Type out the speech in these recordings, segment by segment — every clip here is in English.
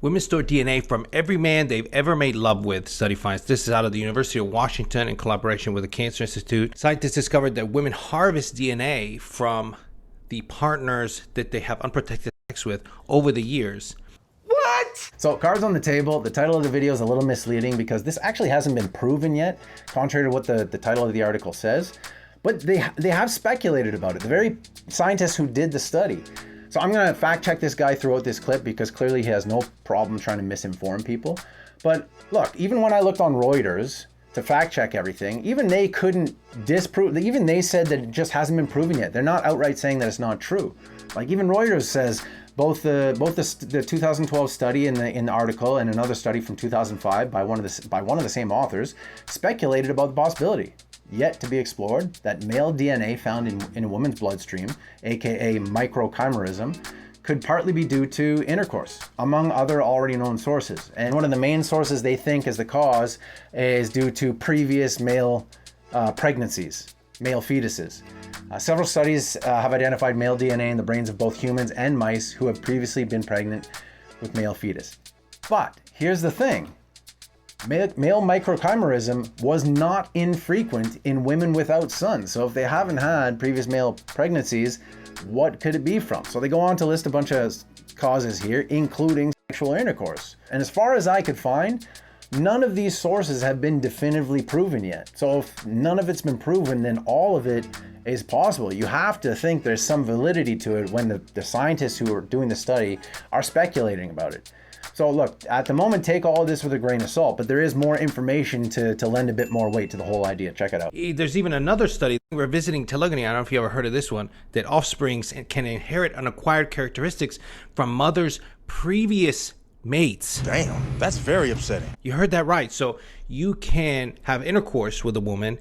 Women store DNA from every man they've ever made love with, study finds. This is out of the University of Washington in collaboration with the Cancer Institute. Scientists discovered that women harvest DNA from the partners that they have unprotected sex with over the years. What? So cards on the table. The title of the video is a little misleading because this actually hasn't been proven yet, contrary to what the title of the article says. But they have speculated about it, the very scientists who did the study. So I'm going to fact check this guy throughout this clip because clearly he has no problem trying to misinform people. But look, even when I looked on Reuters to fact check everything, even they couldn't disprove, even they said that it just hasn't been proven yet. They're not outright saying that it's not true. Like even Reuters says both the 2012 study in the article and another study from 2005 by one of the same authors speculated about the possibility, yet to be explored, that male DNA found in a woman's bloodstream, aka microchimerism, could partly be due to intercourse, among other already known sources. And one of the main sources they think is the cause is due to previous male pregnancies, male fetuses. Several studies have identified male DNA in the brains of both humans and mice who have previously been pregnant with male fetus. But here's the thing. Male microchimerism was not infrequent in women without sons. So if they haven't had previous male pregnancies, what could it be from? So they go on to list a bunch of causes here, including sexual intercourse. And as far as I could find, none of these sources have been definitively proven yet. So if none of it's been proven, then all of it is possible. You have to think there's some validity to it when the scientists who are doing the study are speculating about it. So look, at the moment, take all of this with a grain of salt, but there is more information to lend a bit more weight to the whole idea. Check it out. There's even another study, we're visiting telegony, I don't know if you ever heard of this one, that offsprings can inherit unacquired characteristics from mothers' previous mates. Damn, that's very upsetting. You heard that right. So you can have intercourse with a woman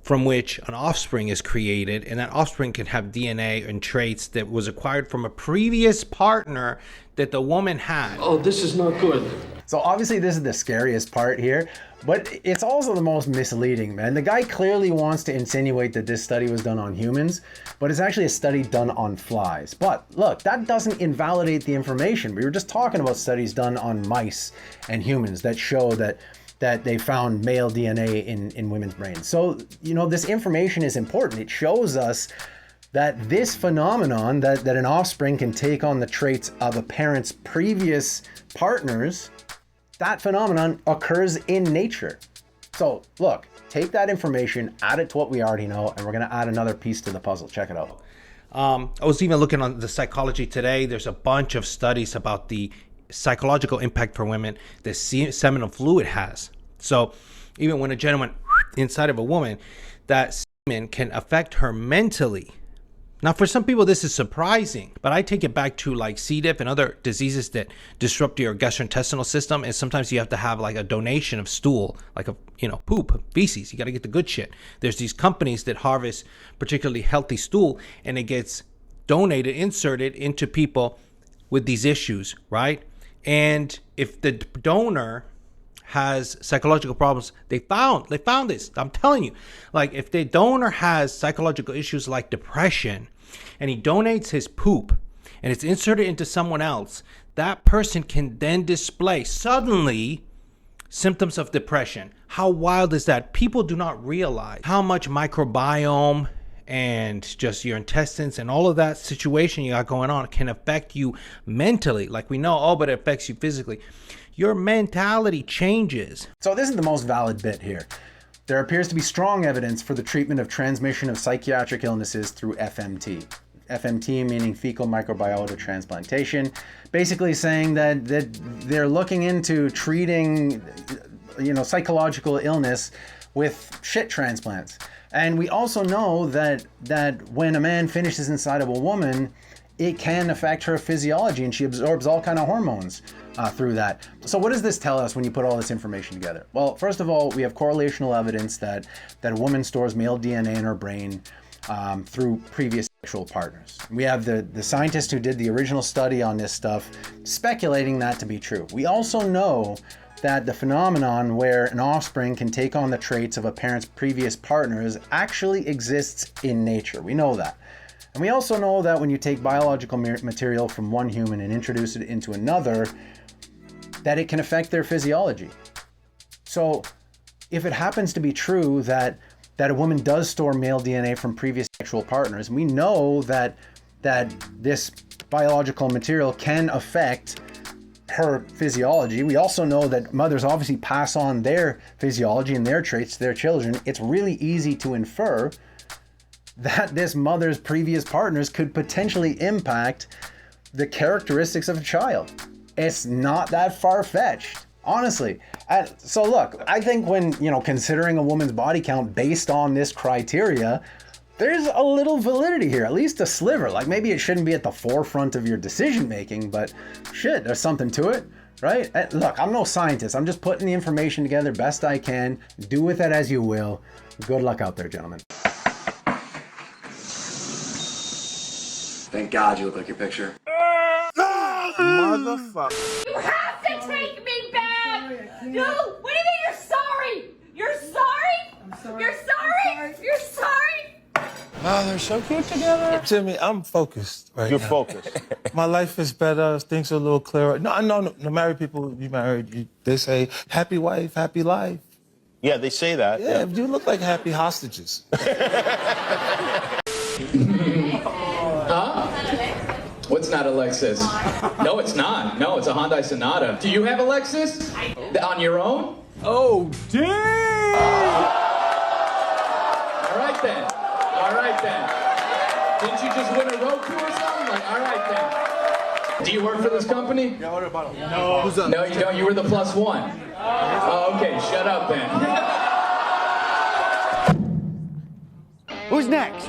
from which an offspring is created, and that offspring can have DNA and traits that was acquired from a previous partner that the woman had. Oh, this is not good. So obviously this is the scariest part here, but it's also the most misleading, man. The guy clearly wants to insinuate that this study was done on humans, but it's actually a study done on flies. But look, that doesn't invalidate the information. We were just talking about studies done on mice and humans that show that they found male DNA in women's brains. So, you know, this information is important. It shows us that this phenomenon, that an offspring can take on the traits of a parent's previous partners, that phenomenon occurs in nature. So look, take that information, add it to what we already know, and we're gonna add another piece to the puzzle. Check it out. I was even looking on the Psychology Today. There's a bunch of studies about the psychological impact for women that seminal fluid has. So even when a gentleman inside of a woman, that semen can affect her mentally. Now, for some people, this is surprising, but I take it back to like C. diff and other diseases that disrupt your gastrointestinal system. And sometimes you have to have like a donation of stool, like poop, feces. You got to get the good shit. There's these companies that harvest particularly healthy stool, and it gets donated, inserted into people with these issues, right? And if the donor has psychological problems, they found this. I'm telling you, like if the donor has psychological issues like depression and he donates his poop and it's inserted into someone else, that person can then display suddenly symptoms of depression. How wild is that? People do not realize how much microbiome and just your intestines and all of that situation you got going on can affect you mentally. Like we know, but it affects you physically. Your mentality changes. So this is the most valid bit here. There appears to be strong evidence for the treatment of transmission of psychiatric illnesses through FMT. FMT meaning fecal microbiota transplantation, basically saying that they're looking into treating, psychological illness with shit transplants. And we also know that when a man finishes inside of a woman, it can affect her physiology and she absorbs all kind of hormones through that. So what does this tell us when you put all this information together? Well, first of all, we have correlational evidence that a woman stores male DNA in her brain through previous sexual partners. We have the scientists who did the original study on this stuff speculating that to be true. We also know that the phenomenon where an offspring can take on the traits of a parent's previous partners actually exists in nature. We know that. And we also know that when you take biological material from one human and introduce it into another, that it can affect their physiology. So if it happens to be true that a woman does store male DNA from previous sexual partners, we know that this biological material can affect her physiology. We also know that mothers obviously pass on their physiology and their traits to their children. It's really easy to infer that this mother's previous partners could potentially impact the characteristics of a child. It's not that far-fetched, honestly. So look, I think when, considering a woman's body count based on this criteria, there's a little validity here, at least a sliver. Like, maybe it shouldn't be at the forefront of your decision making, but shit, there's something to it, right? Look, I'm no scientist. I'm just putting the information together best I can. Do with it as you will. Good luck out there, gentlemen. Thank God you look like your picture. Motherfucker. You have to take me back! No! What do you mean you're sorry? You're sorry? I'm sorry. You're sorry? You're sorry? Oh, they're so cute together. Jimmy, I'm focused right You're now. focused. My life is better. Things are a little clearer. No. Married people, you married, they say, happy wife, happy life. Yeah, they say that. Yeah, you look like happy hostages. What's not a Lexus? No, it's not. No, it's a Hyundai Sonata. Do you have a Lexus? On your own? Oh, damn! All right then. Didn't you just win a Roku or something? Like, all right then. Do you work for this company? No. No, you don't. You were the plus one. Oh, okay. Shut up then. Who's next?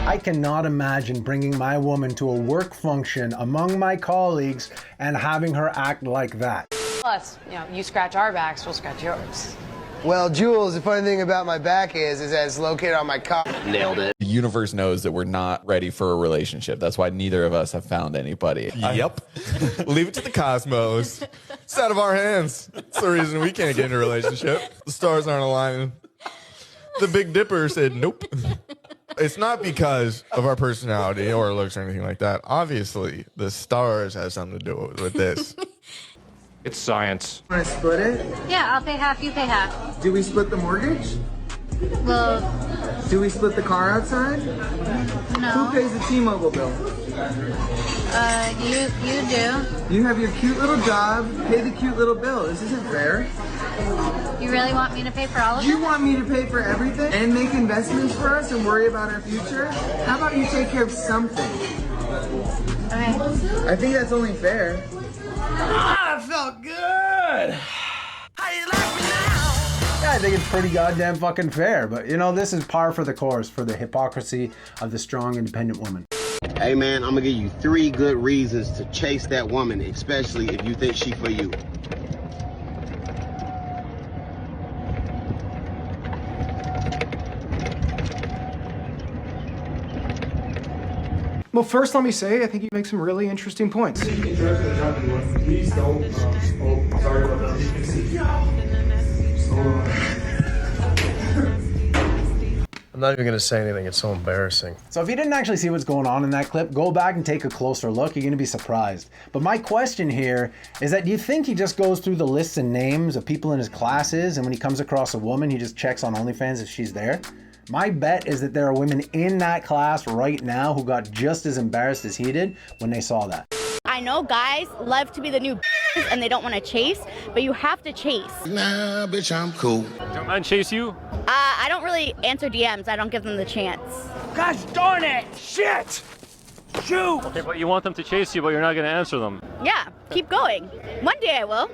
I cannot imagine bringing my woman to a work function among my colleagues and having her act like that. Plus, you scratch our backs, we'll scratch yours. Well, Jules, the funny thing about my back is that it's located on my cock. Nailed it. The universe knows that we're not ready for a relationship. That's why neither of us have found anybody. Yep. Leave it to the cosmos. It's out of our hands. It's the reason we can't get in a relationship. The stars aren't aligning. The Big Dipper said nope. It's not because of our personality or looks or anything like that. Obviously, the stars have something to do with this. It's science. Want to split it? Yeah, I'll pay half, you pay half. Do we split the mortgage? Well, Do we split the car outside? no. Who pays the T-Mobile bill? You do. You have your cute little job, pay the cute little bill. This isn't fair. You really want me to pay for all of You it? want me to pay for everything and make investments for us and worry about our future? How about you take care of something? Okay. I think that's only fair. I felt good. Yeah, I think it's pretty goddamn fucking fair, but this is par for the course for the hypocrisy of the strong, independent woman. Hey man, I'm gonna give you 3 good reasons to chase that woman, especially if you think she for you. Well, first, let me say, I think you make some really interesting points. Please don't. Oh, sorry about that. You can see. I'm not even going to say anything. It's so embarrassing. So if you didn't actually see what's going on in that clip, go back and take a closer look. You're going to be surprised. But my question here is that do you think he just goes through the lists and names of people in his classes, and when he comes across a woman, he just checks on OnlyFans if she's there? My bet is that there are women in that class right now who got just as embarrassed as he did when they saw that. I know guys love to be the new and they don't want to chase, but you have to chase. Nah, bitch, I'm cool. Don't mind chase you? I don't really answer DMs. I don't give them the chance. Gosh darn it! Shit! Shoot! Okay, but you want them to chase you, but you're not going to answer them. Yeah, keep going. One day I will.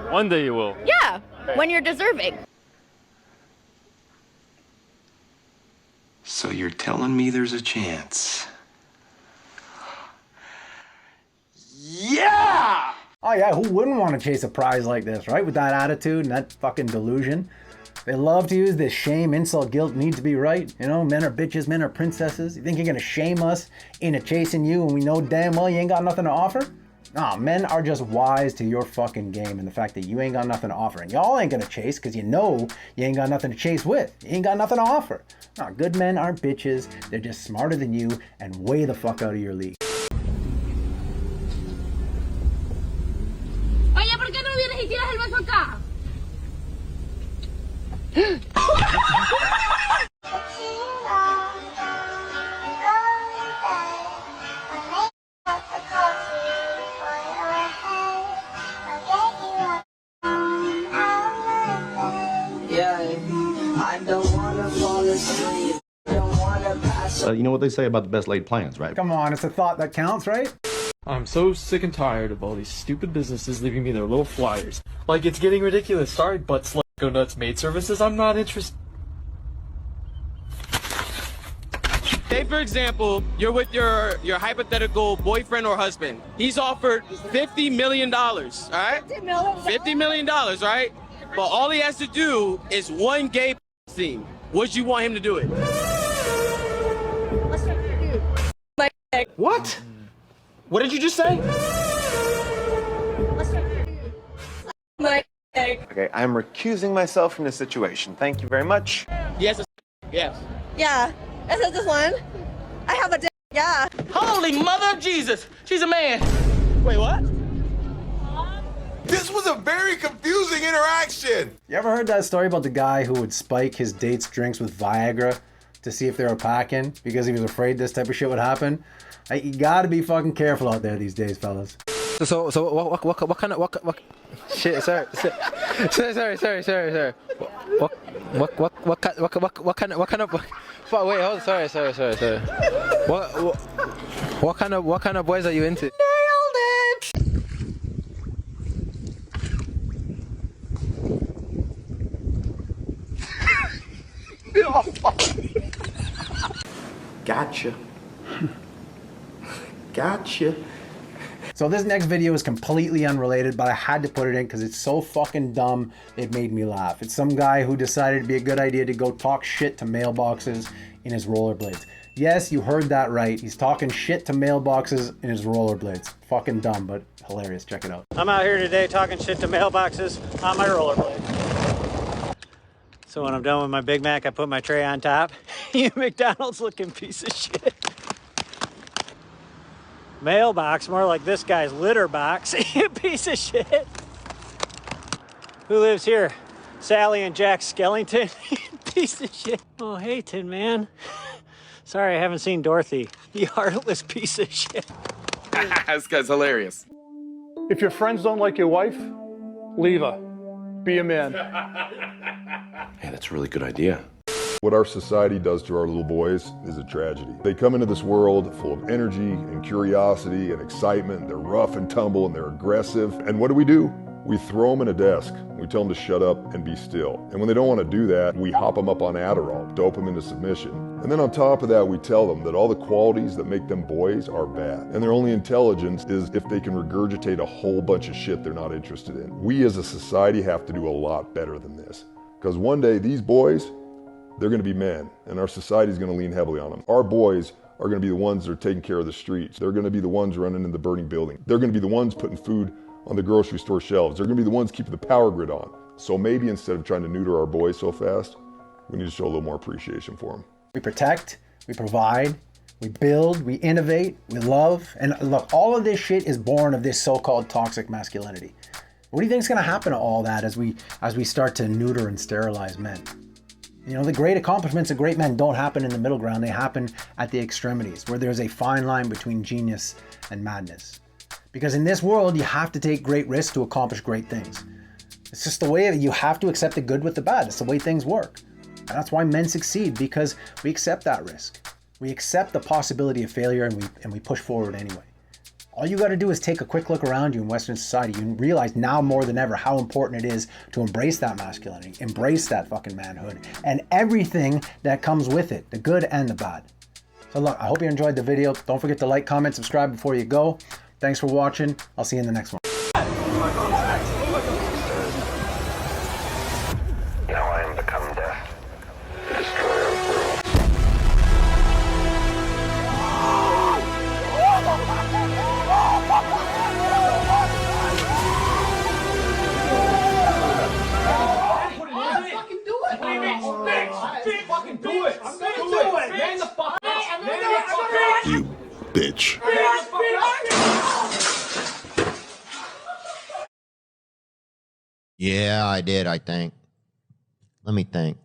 One day you will. Yeah, when you're deserving. So you're telling me there's a chance? Yeah! Oh yeah, who wouldn't want to chase a prize like this, right? With that attitude and that fucking delusion. They love to use this shame, insult, guilt, need to be right. Men are bitches, men are princesses. You think you're gonna shame us into chasing you when we know damn well you ain't got nothing to offer? Nah, men are just wise to your fucking game and the fact that you ain't got nothing to offer. And y'all ain't gonna chase because you know you ain't got nothing to chase with. You ain't got nothing to offer. Nah, good men aren't bitches. They're just smarter than you and way the fuck out of your league. Oye, ¿por qué no 헬멧 쏠까? I don't wanna fall asleep. You know what they say about the best laid plans, right? Come on, it's a thought that counts, right? I'm so sick and tired of all these stupid businesses leaving me their little flyers. Like, it's getting ridiculous. Sorry, Butts Like Go Nuts Maid Services. I'm not interested. Say, for example, you're with your hypothetical boyfriend or husband. He's offered $50 million, all right? $50 million, right? But all he has to do is one gay scene. Would you want him to do it? What? What did you just say? Okay, I'm recusing myself from this situation. Thank you very much. Yes. Yes. Yeah, is it this one? I have a dick, yeah. Holy mother of Jesus! She's a man. Wait, what? This was a very confusing interaction. You ever heard that story about the guy who would spike his dates' drinks with Viagra to see if they were packing because he was afraid this type of shit would happen? You gotta be fucking careful out there these days, fellas. So what kind of what shit? Sorry. What kind of wait, hold on, sorry. What kind of boys are you into? Nailed it! Gotcha. Gotcha. So this next video is completely unrelated, but I had to put it in because it's so fucking dumb, it made me laugh. It's some guy who decided it'd be a good idea to go talk shit to mailboxes in his rollerblades. Yes, you heard that right. He's talking shit to mailboxes in his rollerblades. Fucking dumb, but hilarious. Check it out. I'm out here today talking shit to mailboxes on my rollerblade. So when I'm done with my Big Mac, I put my tray on top. You McDonald's looking piece of shit. Mailbox, more like this guy's litter box. You piece of shit. Who lives here? Sally and Jack Skellington. Piece of shit. Oh, hey, Tin Man. Sorry, I haven't seen Dorothy. You heartless piece of shit. This guy's hilarious. If your friends don't like your wife, leave her. Be a man. Hey, that's a really good idea. What our society does to our little boys is a tragedy. They come into this world full of energy and curiosity and excitement. They're rough and tumble and they're aggressive. And what do? We throw them in a desk. We tell them to shut up and be still. And when they don't want to do that, we hop them up on Adderall, dope them into submission. And then on top of that, we tell them that all the qualities that make them boys are bad. And their only intelligence is if they can regurgitate a whole bunch of shit they're not interested in. We as a society have to do a lot better than this. Because one day, these boys, they're going to be men, and our society is going to lean heavily on them. Our boys are going to be the ones that are taking care of the streets. They're going to be the ones running in the burning building. They're going to be the ones putting food on the grocery store shelves. They're going to be the ones keeping the power grid on. So maybe instead of trying to neuter our boys so fast, we need to show a little more appreciation for them. We protect, we provide, we build, we innovate, we love, and look, all of this shit is born of this so-called toxic masculinity. What do you think is going to happen to all that as we start to neuter and sterilize men? You know, the great accomplishments of great men don't happen in the middle ground. They happen at the extremities, where there's a fine line between genius and madness. Because in this world, you have to take great risks to accomplish great things. It's just the way you have to accept the good with the bad. It's the way things work. And that's why men succeed, because we accept that risk. We accept the possibility of failure and we push forward anyway. All you got to do is take a quick look around you in Western society. You realize now more than ever how important it is to embrace that masculinity, embrace that fucking manhood, and everything that comes with it, the good and the bad. So look, I hope you enjoyed the video. Don't forget to like, comment, subscribe before you go. Thanks for watching. I'll see you in the next one. Now I am become death, the destroyer of worlds. You bitch. Yeah, I did, I think. Let me think.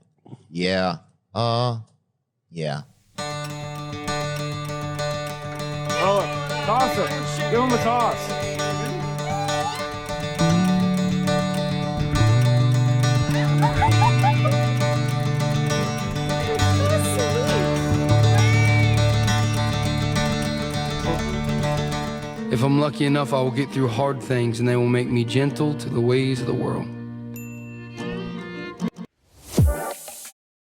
Yeah. Yeah. Oh, toss him. Give him a toss. If I'm lucky enough, I will get through hard things and they will make me gentle to the ways of the world.